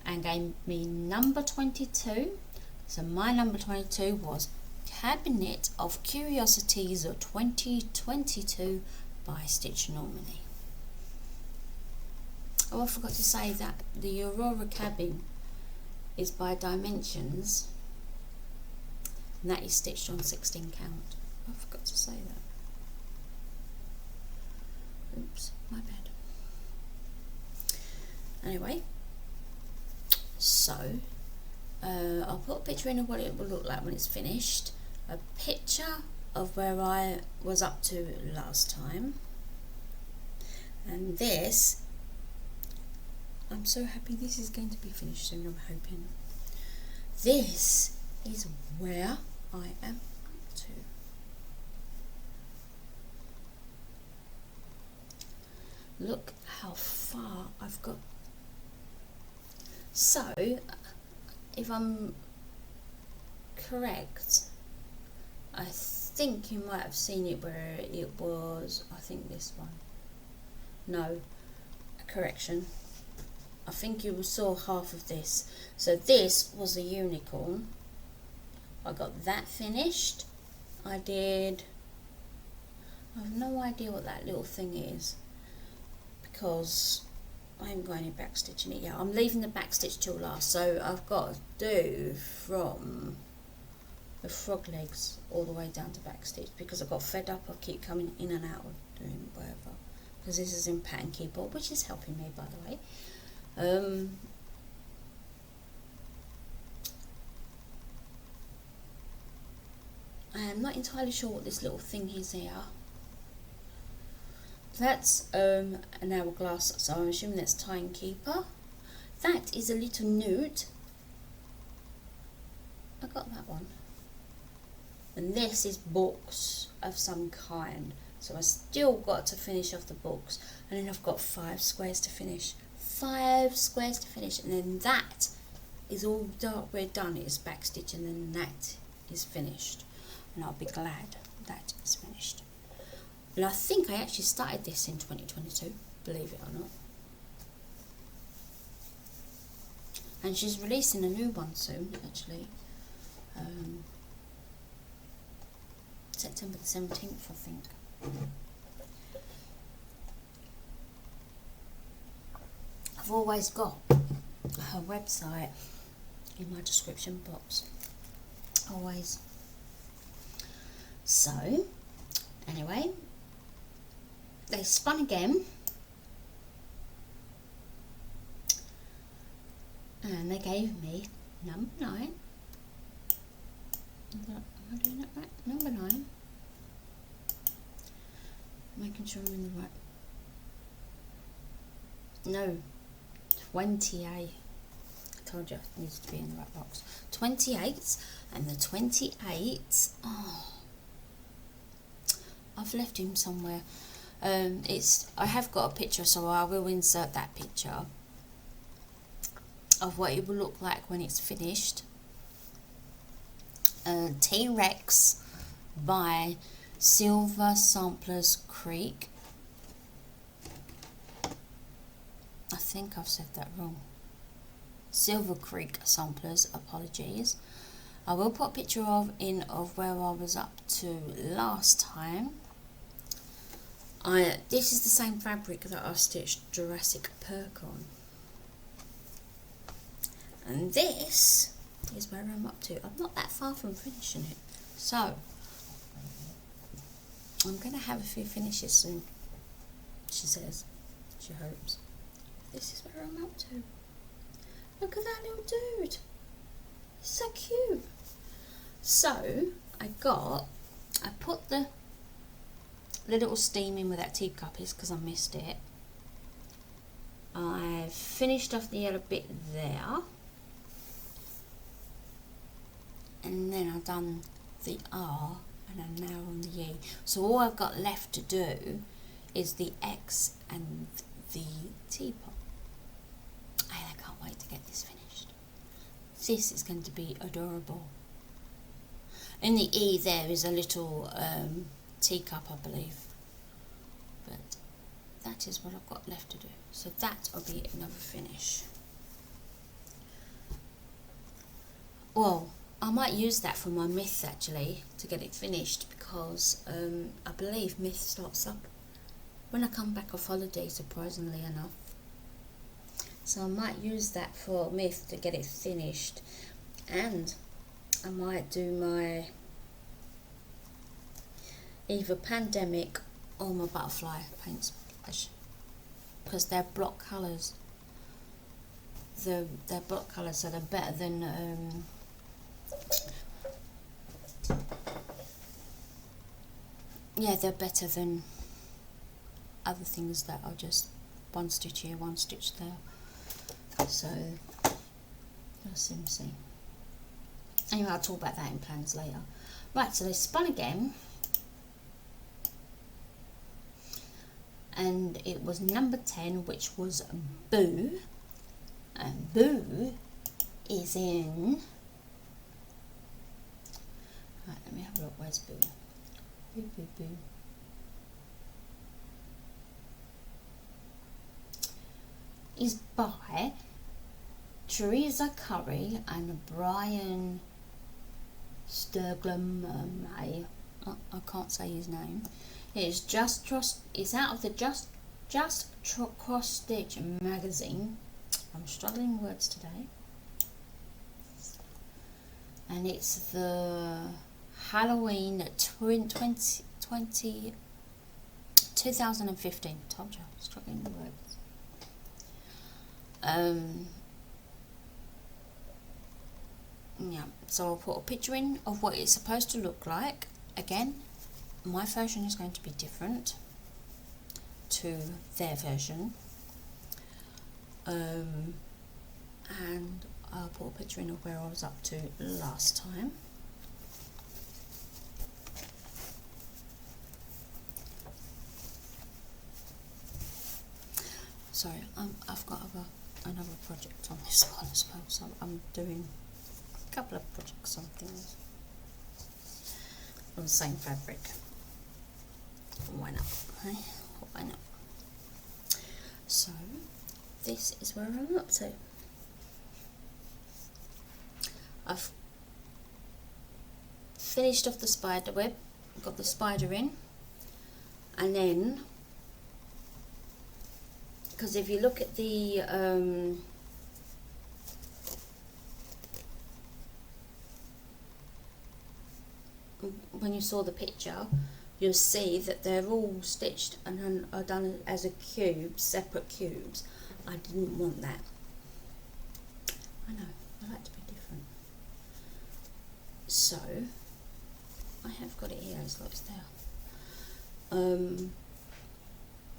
and gave me number 22. So my number 22 was Cabinet of Curiosities of 2022 by Stitch Normally. Oh, I forgot to say that the Aurora Cabin is by Dimensions, and that is stitched on 16 count. I forgot to say that. Oops, my bad. Anyway, so I'll put a picture in of what it will look like when it's finished. A picture of where I was up to last time. And this, I'm so happy this is going to be finished soon, I'm hoping. This is where I am up to. Look how far I've got. So, if I'm correct, I think you might have seen it where it was, I think this one, no, correction, I think you saw half of this. So this was a unicorn. I got that finished. I have no idea what that little thing is, because I haven't got any back stitching it yet. I'm leaving the back stitch till last, so I've got to do from the frog legs all the way down to back stitch, because I got fed up. I keep coming in and out of doing whatever, because this is in pattern keyboard, which is helping me, by the way. I'm not entirely sure what this little thing is here. That's an hourglass, so I'm assuming that's timekeeper. That is a little nude. I got that one. And this is books of some kind. So I still got to finish off the books. And then I've got 5 squares to finish. 5 squares to finish. And then that is all we're done. It's back stitch, and then that is finished. And I'll be glad that is finished. And I think I actually started this in 2022, believe it or not. And she's releasing a new one soon, actually. September the 17th, I think. I've always got her website in my description box. Always. So, anyway, they spun again, and they gave me number 9. Am I doing it right? Number 9. Making sure I'm in the right. No, 28. I told you I needed to be in the right box. 28, and the 28. Oh, I've left him somewhere. I have got a picture, so I will insert that picture of what it will look like when it's finished. T-Rex by Silver Samplers Creek. I think I've said that wrong. Silver Creek Samplers, apologies. I will put a picture of where I was up to last time. This is the same fabric that I stitched Jurassic Park on. And this is where I'm up to. I'm not that far from finishing it. So, I'm going to have a few finishes soon, she says. She hopes. This is where I'm up to. Look at that little dude. He's so cute. So, I put the little steam in where that teacup is, because I missed it. I finished off the yellow bit there. And then I've done the R, and I'm now on the E. So all I've got left to do is the X and the teapot. And I can't wait to get this finished. This is going to be adorable. In the E there is a little teacup, I believe. But that is what I've got left to do. So that will be another finish. Well, I might use that for my myth actually, to get it finished, because I believe myth starts up when I come back off holiday, surprisingly enough. So I might use that for myth to get it finished, and I might do my either pandemic or my butterfly paint splash, because they're block colours. They're block colours, so they're better than yeah, they're better than other things that are just one stitch here, one stitch there. So you'll soon see. Anyway, I'll talk about that in plans later. Right, so they spun again, and it was number 10, which was Boo, and Boo is in. Right, let me have a look. Where's Boo? Boo, boo, boo. Is by Teresa Curry and Brian Sturglum. I can't say his name. It's it's out of the Just Cross Stitch magazine. I'm struggling with words today. And it's the Halloween 2015. Told you, I'm struggling with words. Yeah, so I'll put a picture in of what it's supposed to look like. Again, my version is going to be different to their version. And I'll put a picture in of where I was up to last time. Sorry, I've got another project on this one as well, so I'm doing a couple of projects on things on the same fabric. Why not? Hey? Why not? So this is where I'm up to. I've finished off the spider web, got the spider in, and then, because if you look at the when you saw the picture, you'll see that they're all stitched and are done as a cube, separate cubes. I didn't want that. I know, I like to be different. So I have got it here as though it's there.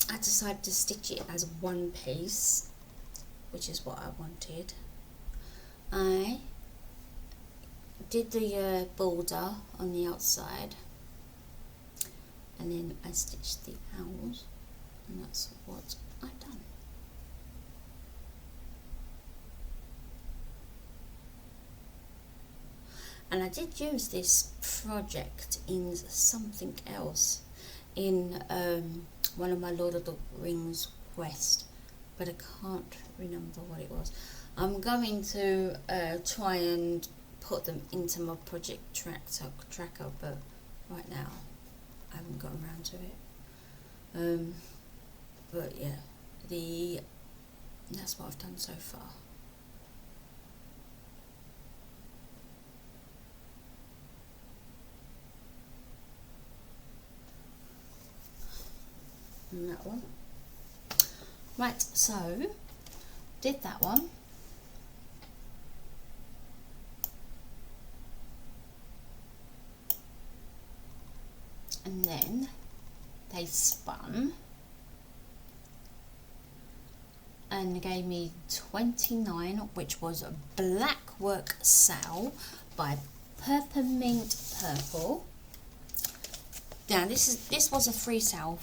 I decided to stitch it as one piece, which is what I wanted. I did the border on the outside, and then I stitched the owls, and that's what I've done. And I did use this project in something else, in one of my Lord of the Rings quests, but I can't remember what it was. I'm going to try and put them into my project tracker, but right now I haven't gotten around to it. But yeah, that's what I've done so far. And that one. Right, so did that one. And then they spun and gave me 29, which was a Black Work Sale by Peppermint Purple. Now this was a free sale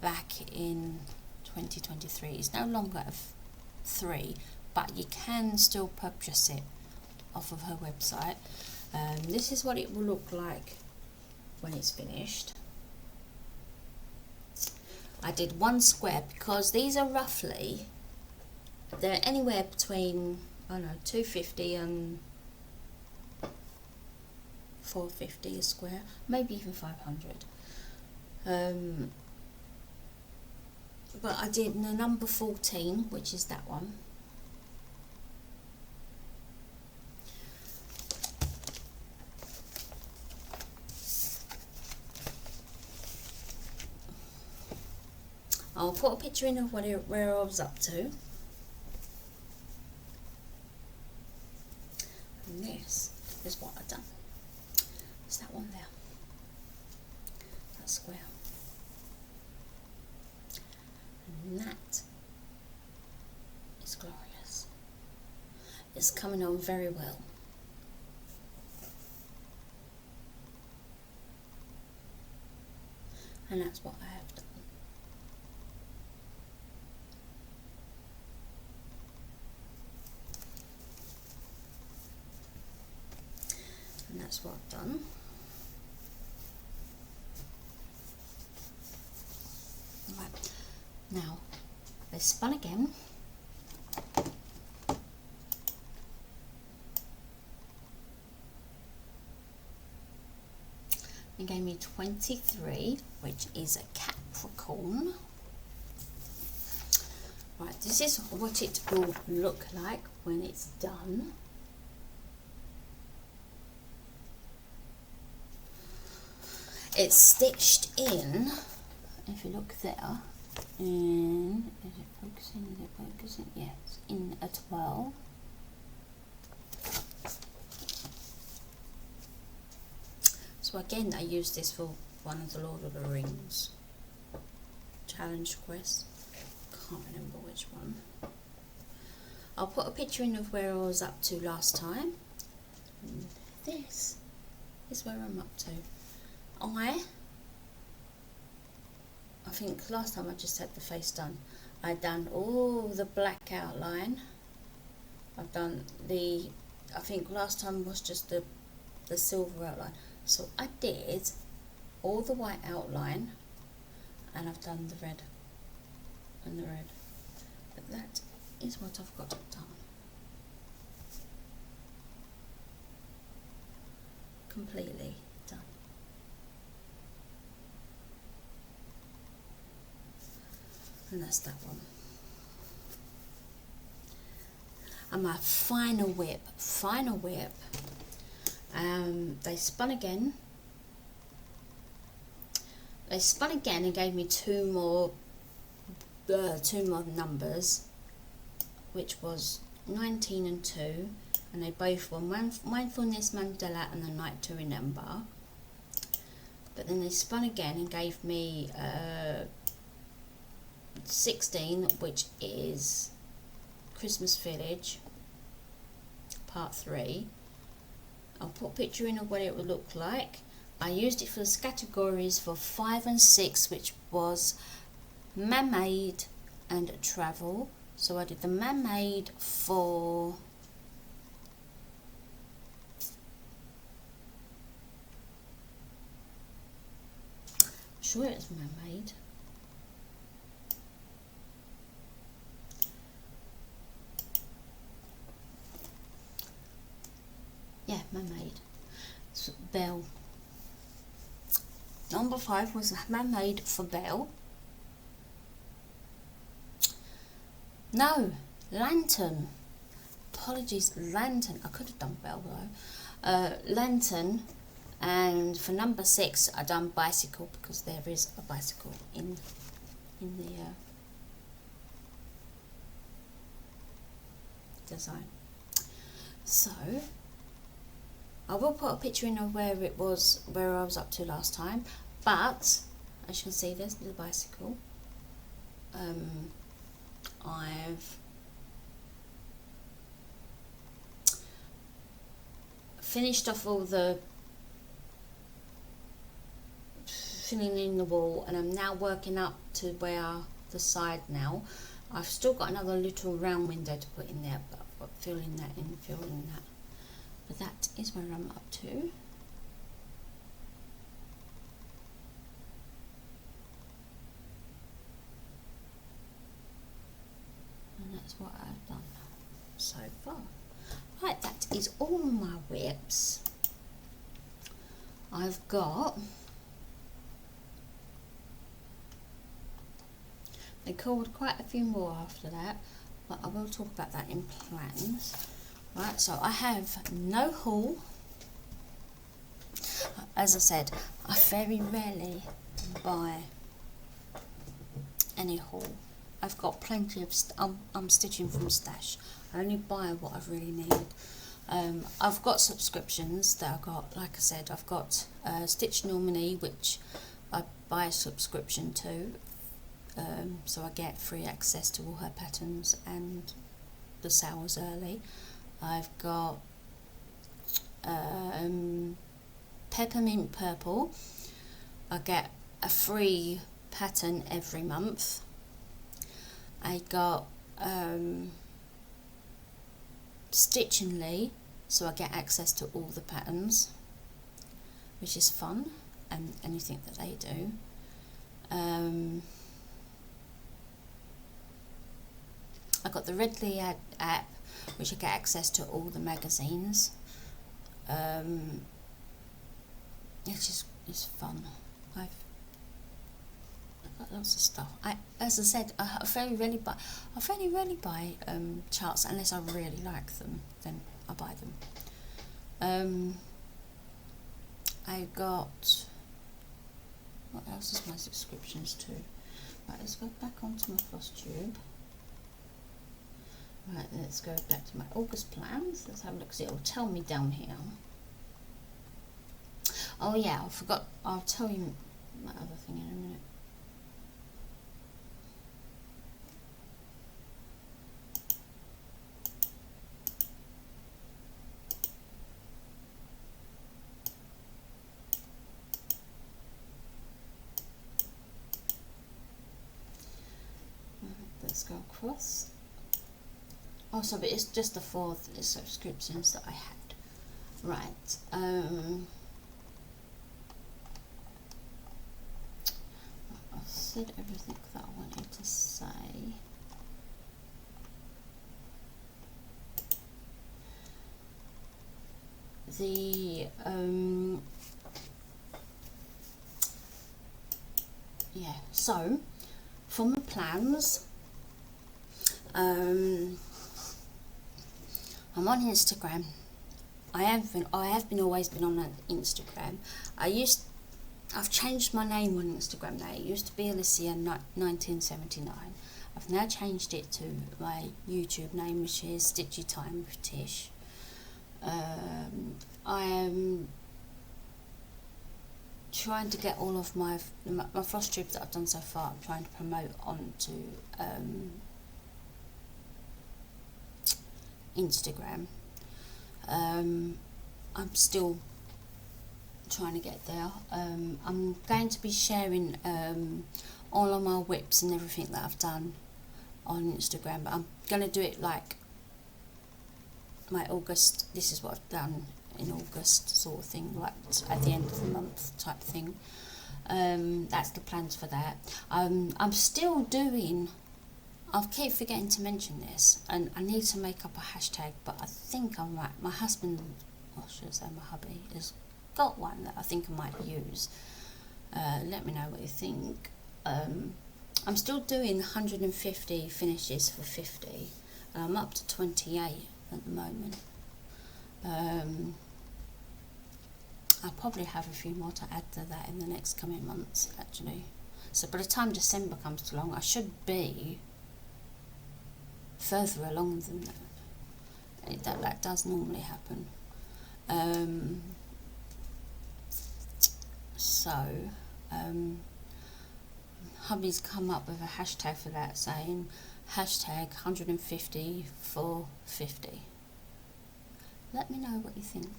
back in 2023. It's no longer free, but you can still purchase it off of her website. This is what it will look like when it's finished. I did one square because these are roughly, they're anywhere between, I don't know, 250 and 450 a square, maybe even 500. But I did the number 14, which is that one. I'll put a picture in of where I was up to. And this is what I've done. It's that one there. That square. And that is glorious. It's coming on very well. And that's what I have done. And that's what I've done. Now they spun again. It gave me 23, which is a Capricorn. Right, this is what it will look like when it's done. It's stitched in, if you look there, in, is it focusing, yes, in a 12. So again, I used this for one of the Lord of the Rings challenge quests. Can't remember which one. I'll put a picture in of where I was up to last time. And this is where I'm up to. I think last time I just had the face done. I'd done all the black outline. I've done the, I think last time was just the silver outline. So I did all the white outline, and I've done the red and the red. But that is what I've got done. Completely done. And that's that one. And my final whip, they spun again. They spun again and gave me two more numbers, which was 19 and 2, and they both were Mindfulness Mandela and the Night to Remember. But then they spun again and gave me 16, which is Christmas Village Part 3. I'll put a picture in of what it would look like. I used it for the categories for 5 and 6, which was man-made and travel. So I did the man-made for I'm sure it was man-made. Yeah, man-made. So, Belle. Number 5 was man-made for Belle. No, Lantern. Apologies, Lantern. I could have done Belle though. Lantern. And for number 6, I done bicycle, because there is a bicycle in the design. So I will put a picture in of where I was up to last time, but as you can see, there's the bicycle. I've finished off all the filling in the wall, and I'm now working up to where the side now. I've still got another little round window to put in there, but I've got filling that in, filling that. But that is where I'm up to. And that's what I've done so far. Right, that is all my whips. I've got, they called quite a few more after that, but I will talk about that in plans. Right, so I have no haul. As I said, I very rarely buy any haul. I've got plenty of I'm stitching from stash. I only buy what I really need. I've got subscriptions that I've got, like I said, I've got Stitch Normally, which I buy a subscription to, so I get free access to all her patterns and the sales early. I've got Peppermint Purple. I get a free pattern every month. I got Stitchingly, so I get access to all the patterns, which is fun, and anything that they do. I got the Redley app, which I get access to all the magazines. It's fun. I've got lots of stuff. As I said, I very rarely buy charts unless I really like them. Then I buy them. I got, what else is my subscriptions to? Right, let's go back onto my FlossTube. Right, let's go back to my August plans. Let's have a look. See, it'll tell me down here. Oh yeah, I forgot. I'll tell you my other thing in a minute. Let's go across. Oh, so but it's just the 4 subscriptions that I had. Right. I've said everything that I wanted to say. Yeah. So for my plans. I'm on Instagram. I have always been on Instagram. I've changed my name on Instagram now. It used to be Alicia 1979. I've now changed it to my YouTube name, which is Stitchy Time with Tish. I am trying to get all of my FlossTube that I've done so far. I'm trying to promote onto Instagram. I'm still trying to get there. I'm going to be sharing all of my WIPs and everything that I've done on Instagram, but I'm going to do it like my August, this is what I've done in August sort of thing, like at the end of the month type thing. That's the plans for that. I'm still doing, I keep forgetting to mention this, and I need to make up a hashtag, but I think I might. My husband, or should I say my hubby, has got one that I think I might use. Let me know what you think. I'm still doing 150 finishes for 50, and I'm up to 28 at the moment. I'll probably have a few more to add to that in the next coming months, actually. So by the time December comes along, I should be further along than that. That does normally happen. Hubby's come up with a hashtag for that, saying hashtag 150 for 50. Let me know what you think.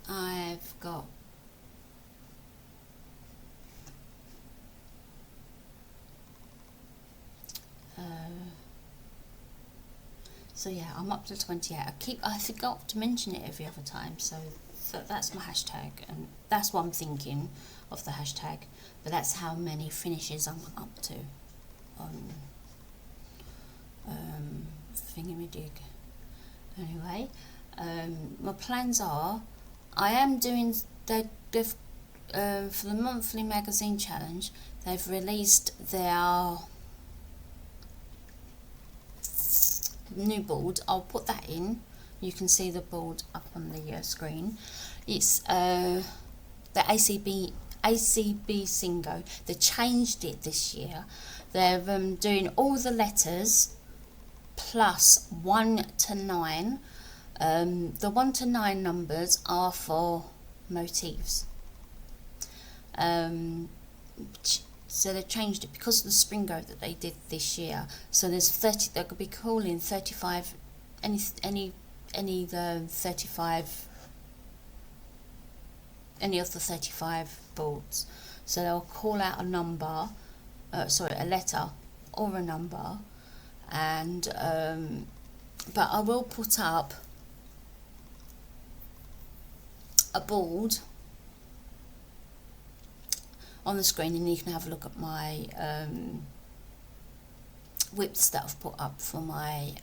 I've got so yeah, I'm up to 28. I forgot to mention it every other time, so that's my hashtag, and that's what I'm thinking of the hashtag, but that's how many finishes I'm up to on thingamajig. Anyway, my plans are, I am doing for the monthly magazine challenge, they've released their new board. I'll put that in. You can see the board up on the screen. It's the ACB Singo. They changed it this year. They're doing all the letters plus 1 to 9. The 1 to 9 numbers are for motifs. So they changed it because of the Springo that they did this year. So there's 30. They could be calling 35. Any of the 35. Any of the 35 boards. So they'll call out a number. A letter or a number, and but I will put up a board on the screen, and you can have a look at my WIPs that I've put up for my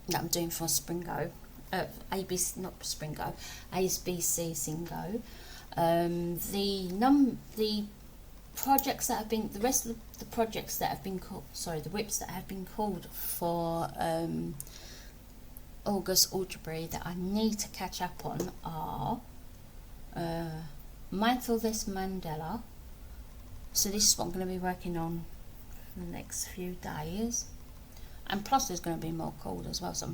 that I'm doing for Springo, ABC, not Springo, ASBC Singo. The projects that have been, the rest of the projects that have been called, sorry, the WIPs that have been called for August Algebra that I need to catch up on are Mindfulness Mandela. So this is what I'm going to be working on for the next few days. And plus there's going to be more called as well, so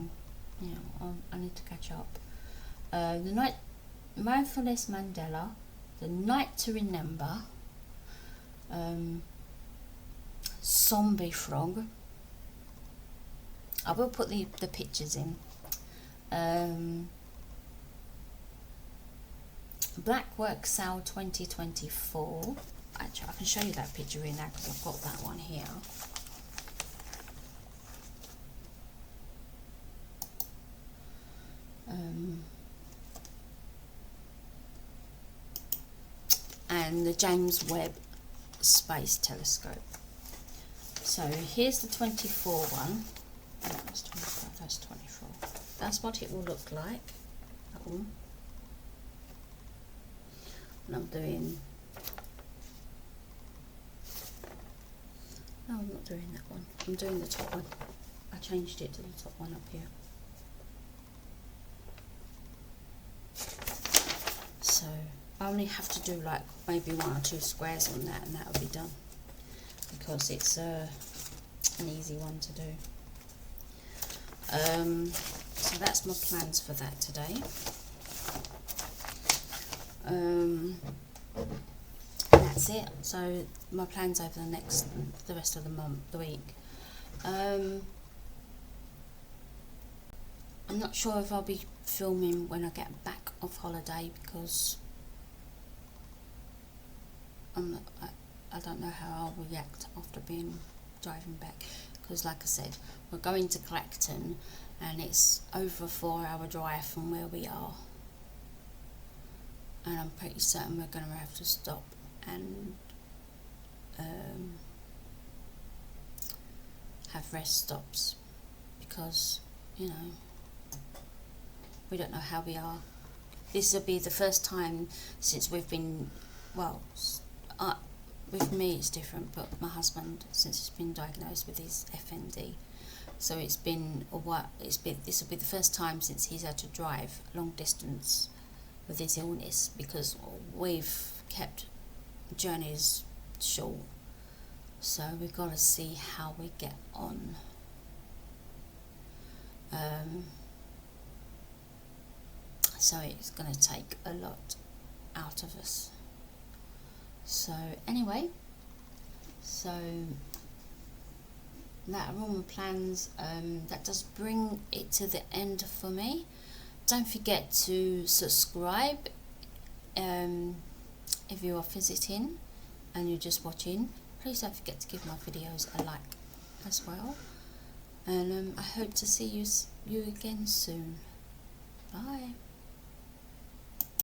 I need to catch up. The Mindfulness Mandela, The Night to Remember, Zombie Frog. I will put the pictures in. Black Work Sale 2024. Actually, I can show you that picture in there because I've got that one here. And the James Webb Space Telescope. So here's the 24 one. Oh, that's 25, that's 24. That's what it will look like. That one. And I'm doing... No, I'm not doing that one. I'm doing the top one. I changed it to the top one up here. So I only have to do like maybe 1 or 2 squares on that, and that'll be done, because it's an easy one to do. So that's my plans for that today. And that's it. So my plans over the rest of the week. I'm not sure if I'll be filming when I get back off holiday, because I don't know how I'll react after driving back, because like I said, we're going to Clacton and it's over a 4-hour drive from where we are, and I'm pretty certain we're going to have to stop and have rest stops, because we don't know how we are. This will be the first time since we've been, well, with me it's different, but my husband, since he's been diagnosed with his FND, so it's been a while. This will be the first time since he's had to drive long distance with his illness, because we've kept journeys short. So we've got to see how we get on. So it's going to take a lot out of us. So anyway, so that are all my plans. That does bring it to the end for me. Don't forget to subscribe if you are visiting and you're just watching. Please don't forget to give my videos a like as well. And I hope to see you again soon. Bye.